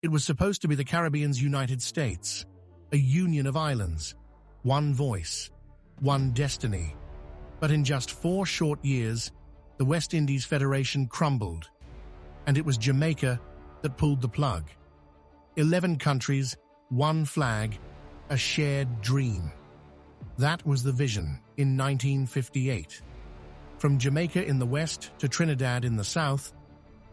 It was supposed to be the Caribbean's United States, a union of islands, one voice, one destiny. But in just 4 short years, the West Indies Federation crumbled, and it was Jamaica that pulled the plug. 11 countries, one flag, a shared dream. That was the vision in 1958. From Jamaica in the west to Trinidad in the south,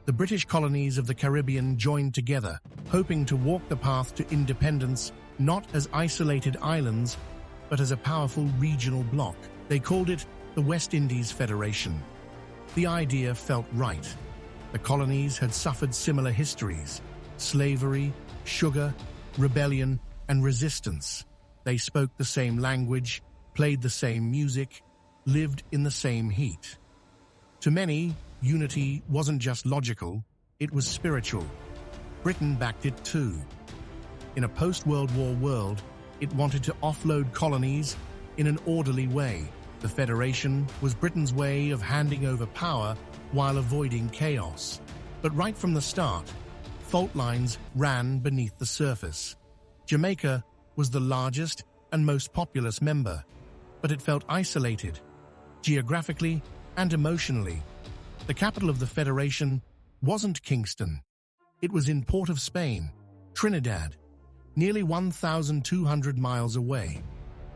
the British colonies of the Caribbean joined together, hoping to walk the path to independence not as isolated islands, but as a powerful regional bloc. They called it the West Indies Federation. The idea felt right. The colonies had suffered similar histories: slavery, sugar, rebellion, and resistance. They spoke the same language, played the same music, lived in the same heat. To many, unity wasn't just logical, it was spiritual. Britain backed it too. In a post-World War world, it wanted to offload colonies in an orderly way. The Federation was Britain's way of handing over power while avoiding chaos. But right from the start, fault lines ran beneath the surface. Jamaica was the largest and most populous member, but it felt isolated, geographically and emotionally. The capital of the Federation wasn't Kingston. It was in Port of Spain, Trinidad, nearly 1,200 miles away.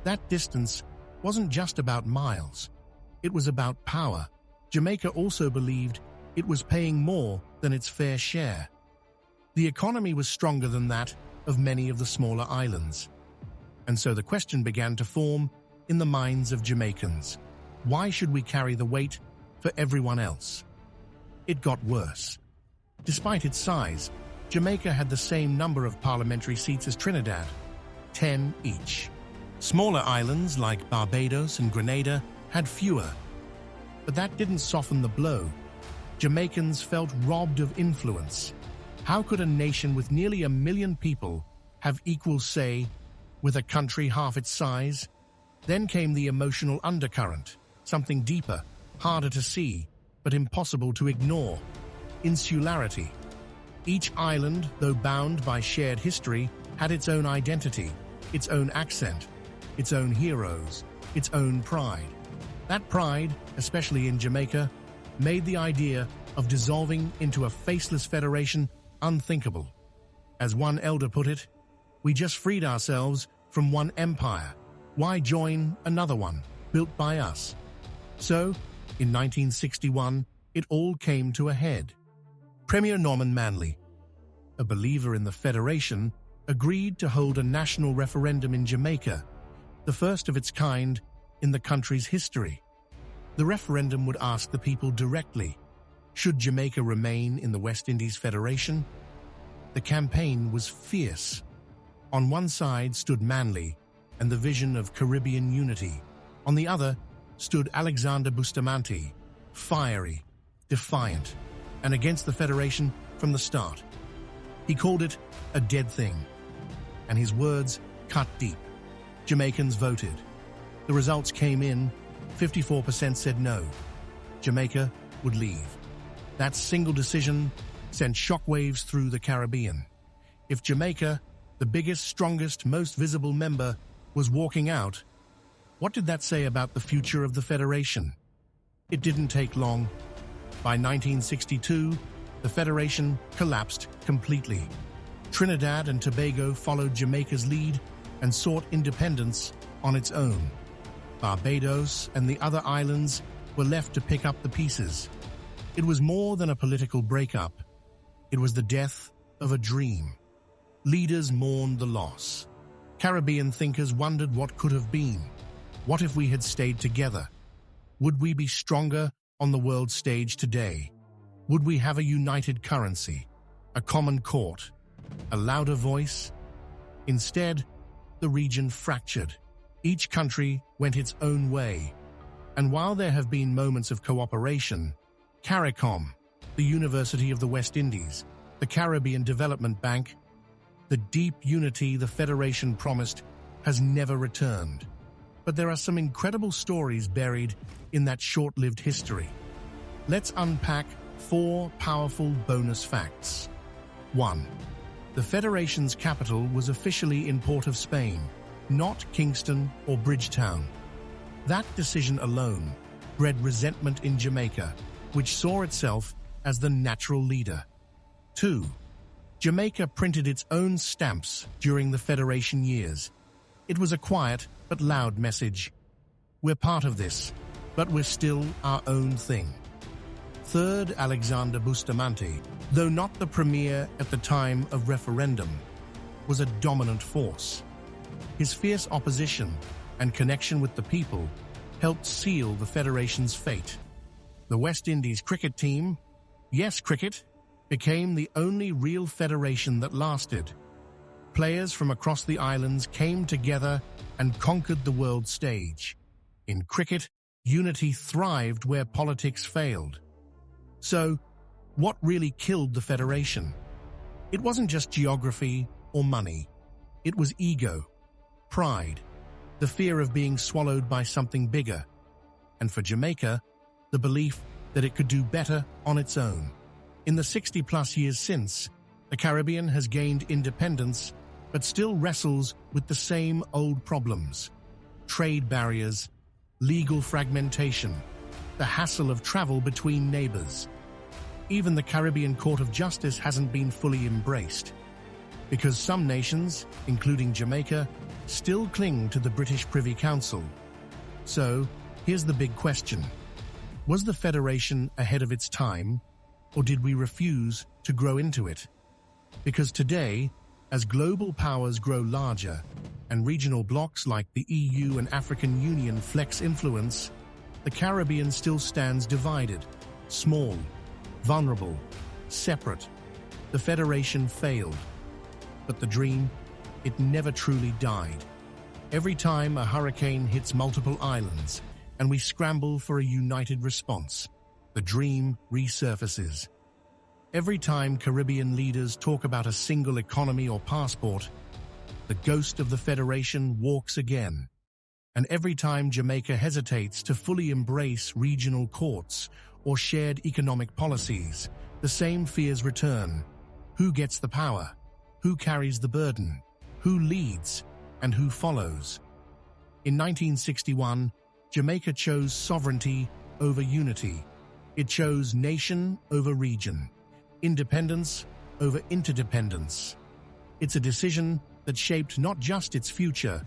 That distance wasn't just about miles. It was about power. Jamaica also believed it was paying more than its fair share. The economy was stronger than that of many of the smaller islands. And so the question began to form in the minds of Jamaicans. Why should we carry the weight for everyone else? It got worse. Despite its size, Jamaica had the same number of parliamentary seats as Trinidad, 10 each. Smaller islands like Barbados and Grenada had fewer. But that didn't soften the blow. Jamaicans felt robbed of influence. How could a nation with nearly 1 million people have equal say with a country half its size? Then came the emotional undercurrent, something deeper, harder to see, but impossible to ignore: insularity. Each island, though bound by shared history, had its own identity, its own accent, its own heroes, its own pride. That pride, especially in Jamaica, made the idea of dissolving into a faceless federation unthinkable. As one elder put it, "We just freed ourselves from one empire. Why join another one, built by us?" So, in 1961, it all came to a head. Premier Norman Manley, a believer in the Federation, agreed to hold a national referendum in Jamaica, the first of its kind in the country's history. The referendum would ask the people directly, should Jamaica remain in the West Indies Federation? The campaign was fierce. On one side stood Manley and the vision of Caribbean unity. On the other stood Alexander Bustamante, fiery, defiant, and against the Federation from the start. He called it a dead thing, and his words cut deep. Jamaicans voted. The results came in. 54% said no. Jamaica would leave. That single decision sent shockwaves through the Caribbean. If Jamaica, the biggest, strongest, most visible member, was walking out, what did that say about the future of the Federation? It didn't take long. By 1962, the Federation collapsed completely. Trinidad and Tobago followed Jamaica's lead and sought independence on its own. Barbados and the other islands were left to pick up the pieces. It was more than a political breakup. It was the death of a dream. Leaders mourned the loss. Caribbean thinkers wondered what could have been. What if we had stayed together? Would we be stronger on the world stage today? Would we have a united currency, a common court, a louder voice? Instead, the region fractured. Each country went its own way. And while there have been moments of cooperation, CARICOM, the University of the West Indies, the Caribbean Development Bank, the deep unity the Federation promised has never returned. But there are some incredible stories buried in that short-lived history. Let's unpack 4 powerful bonus facts. 1. The Federation's capital was officially in Port of Spain, not Kingston or Bridgetown. That decision alone bred resentment in Jamaica, which saw itself as the natural leader. 2. Jamaica printed its own stamps during the Federation years. It was a quiet but loud message. We're part of this, but we're still our own thing. 3rd, Alexander Bustamante, though not the premier at the time of referendum, was a dominant force. His fierce opposition and connection with the people helped seal the Federation's fate. The West Indies cricket team, yes, cricket, became the only real federation that lasted. Players from across the islands came together and conquered the world stage. In cricket, unity thrived where politics failed. So, what really killed the Federation? It wasn't just geography or money. It was ego, pride, the fear of being swallowed by something bigger, and for Jamaica, the belief that it could do better on its own. In the 60-plus years since, the Caribbean has gained independence but still wrestles with the same old problems: trade barriers, legal fragmentation, the hassle of travel between neighbors. Even the Caribbean Court of Justice hasn't been fully embraced, because some nations, including Jamaica, still cling to the British Privy Council. So, here's the big question. Was the Federation ahead of its time, or did we refuse to grow into it? Because today, as global powers grow larger and regional blocs like the EU and African Union flex influence, the Caribbean still stands divided, small, vulnerable, separate. The Federation failed. But the dream, it never truly died. Every time a hurricane hits multiple islands and we scramble for a united response, the dream resurfaces. Every time Caribbean leaders talk about a single economy or passport, the ghost of the Federation walks again. And every time Jamaica hesitates to fully embrace regional courts or shared economic policies, the same fears return. Who gets the power? Who carries the burden? Who leads? And who follows? In 1961, Jamaica chose sovereignty over unity. It chose nation over region, independence over interdependence. It's a decision that shaped not just its future,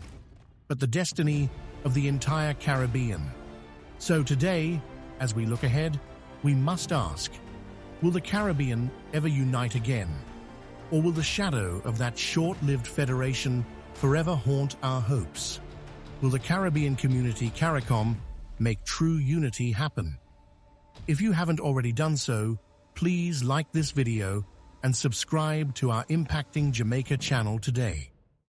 but the destiny of the entire Caribbean. So today, as we look ahead, we must ask, will the Caribbean ever unite again? Or will the shadow of that short-lived federation forever haunt our hopes? Will the Caribbean community CARICOM make true unity happen? If you haven't already done so, please like this video and subscribe to our Impacting Jamaica channel today.